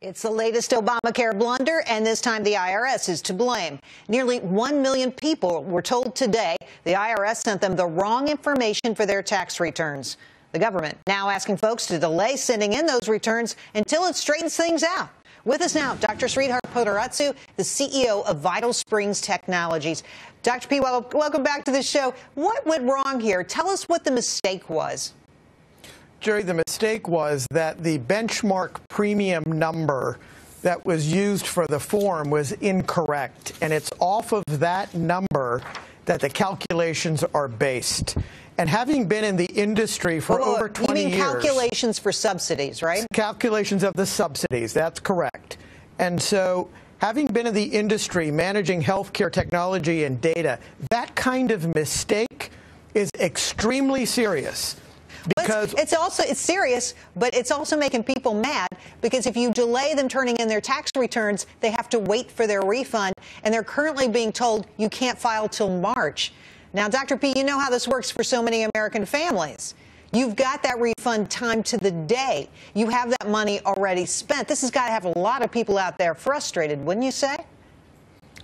It's the latest Obamacare blunder, and this time the IRS is to blame. Nearly 1 million people were told today the IRS sent them the wrong information for their tax returns. The government now asking folks to delay sending in those returns until it straightens things out. With us now, Dr. Sreedhar Potarazu, the CEO of Vital Springs Technologies. Dr. P, welcome back to the show. What went wrong here? Tell us what the mistake was. Jerry, the mistake was that the benchmark premium number that was used for the form was incorrect, and it's off of that number that the calculations are based. And having been in the industry for over 20 years... You mean calculations for subsidies, right? Calculations of the subsidies, that's correct. And so, having been in the industry managing healthcare technology and data, that kind of mistake is extremely serious. Because it's serious, but it's also making people mad, because if you delay them turning in their tax returns, they have to wait for their refund, and they're currently being told you can't file till March. Now, Dr. P, you know how this works for so many American families. You've got that refund time to the day. You have that money already spent. This has got to have a lot of people out there frustrated, wouldn't you say?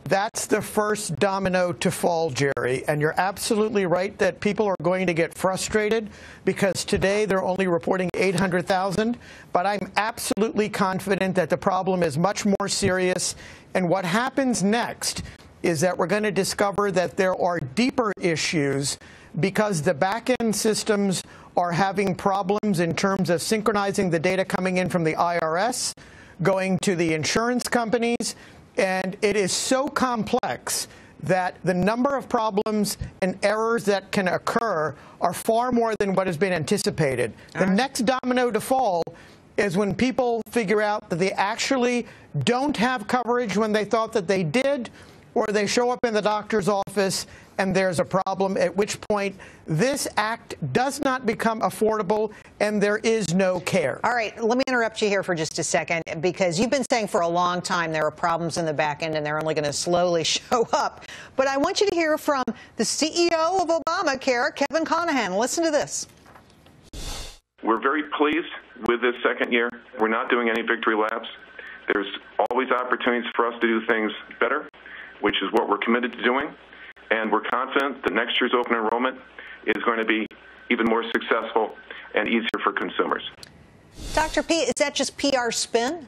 That's the first domino to fall, Jerry, and you're absolutely right that people are going to get frustrated because today they're only reporting 800,000, but I'm absolutely confident that the problem is much more serious, and what happens next is that we're going to discover that there are deeper issues because the back-end systems are having problems in terms of synchronizing the data coming in from the IRS, going to the insurance companies, and it is so complex that the number of problems and errors that can occur are far more than what has been anticipated. The next domino to fall is when people figure out that they actually don't have coverage when they thought that they did, or they show up in the doctor's office and there's a problem, at which point this act does not become affordable and there is no care. All right, let me interrupt you here for just a second, because you've been saying for a long time there are problems in the back end and they're only going to slowly show up. But I want you to hear from the CEO of Obamacare, Kevin Conahan. Listen to this. We're very pleased with this second year. We're not doing any victory laps. There's always opportunities for us to do things better, which is what we're committed to doing. And we're confident that next year's open enrollment is going to be even more successful and easier for consumers. Dr. P, is that just PR spin?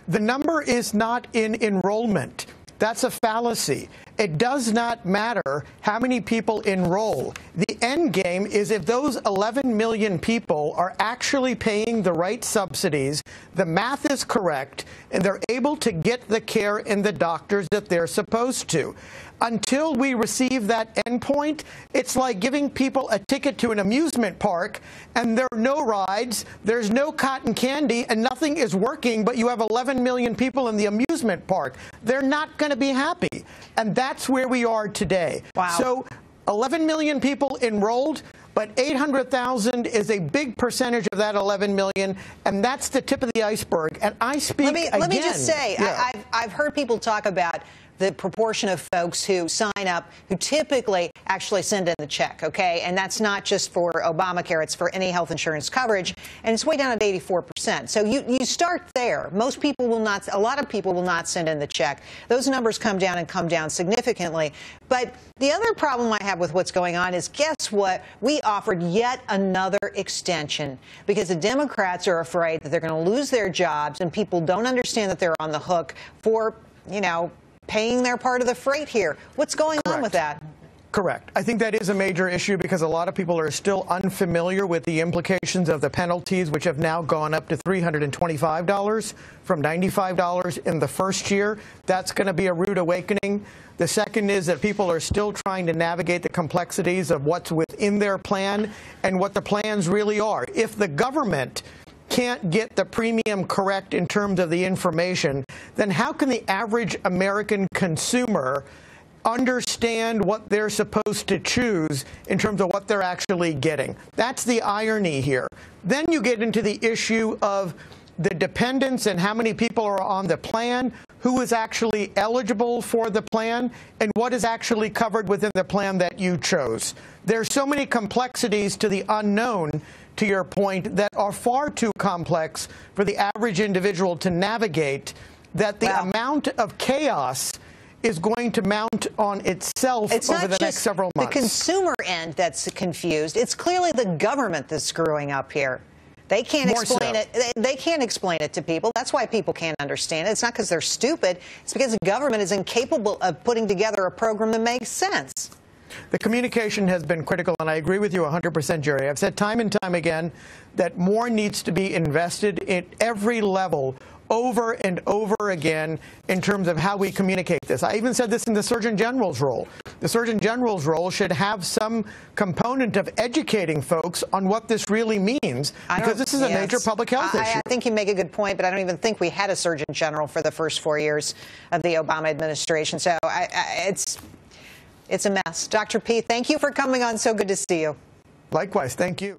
The number is not in enrollment. That's a fallacy. It does not matter how many people enroll. The end game is if those 11 million people are actually paying the right subsidies, the math is correct, and they're able to get the care in the doctors that they're supposed to. Until we receive that endpoint, it's like giving people a ticket to an amusement park, and there are no rides, there's no cotton candy, and nothing is working, but you have 11 million people in the amusement park. They're not going to be happy. And that's where we are today. Wow. So 11 million people enrolled, but 800,000 is a big percentage of that 11 million, and that's the tip of the iceberg. And I speak again. Let me just say, yeah. I've heard people talk about the proportion of folks who sign up who typically actually send in the check, okay? And that's not just for Obamacare, it's for any health insurance coverage, and it's way down at 84%. So you start there. Most people will not, a lot of people will not send in the check. Those numbers come down and come down significantly. But the other problem I have with what's going on is, guess what? We offered yet another extension because the Democrats are afraid that they're going to lose their jobs, and people don't understand that they're on the hook for, you know, paying their part of the freight here. What's going on with that? Correct. I think that is a major issue because a lot of people are still unfamiliar with the implications of the penalties, which have now gone up to $325 from $95 in the first year. That's going to be a rude awakening. The second is that people are still trying to navigate the complexities of what's within their plan and what the plans really are. If the government can't get the premium correct in terms of the information, then how can the average American consumer understand what they're supposed to choose in terms of what they're actually getting? That's the irony here. Then you get into the issue of the dependents and how many people are on the plan, who is actually eligible for the plan and what is actually covered within the plan that you chose. There's so many complexities to the unknown, to your point, that are far too complex for the average individual to navigate, that the amount of chaos is going to mount on itself over the next several months. It's not just the consumer end that's confused. It's clearly the government that's screwing up here. They can't explain it. They can't explain it to people. That's why people can't understand it. It's not because they're stupid. It's because the government is incapable of putting together a program that makes sense. The communication has been critical, and I agree with you 100%, Jerry. I've said time and time again that more needs to be invested at every level, over and over again, in terms of how we communicate this. I even said this in the Surgeon General's role. The Surgeon General's role should have some component of educating folks on what this really means, because this is a major public health issue. I think you make a good point, but I don't even think we had a Surgeon General for the first 4 years of the Obama administration. So it's a mess. Dr. P, thank you for coming on. So good to see you. Likewise. Thank you.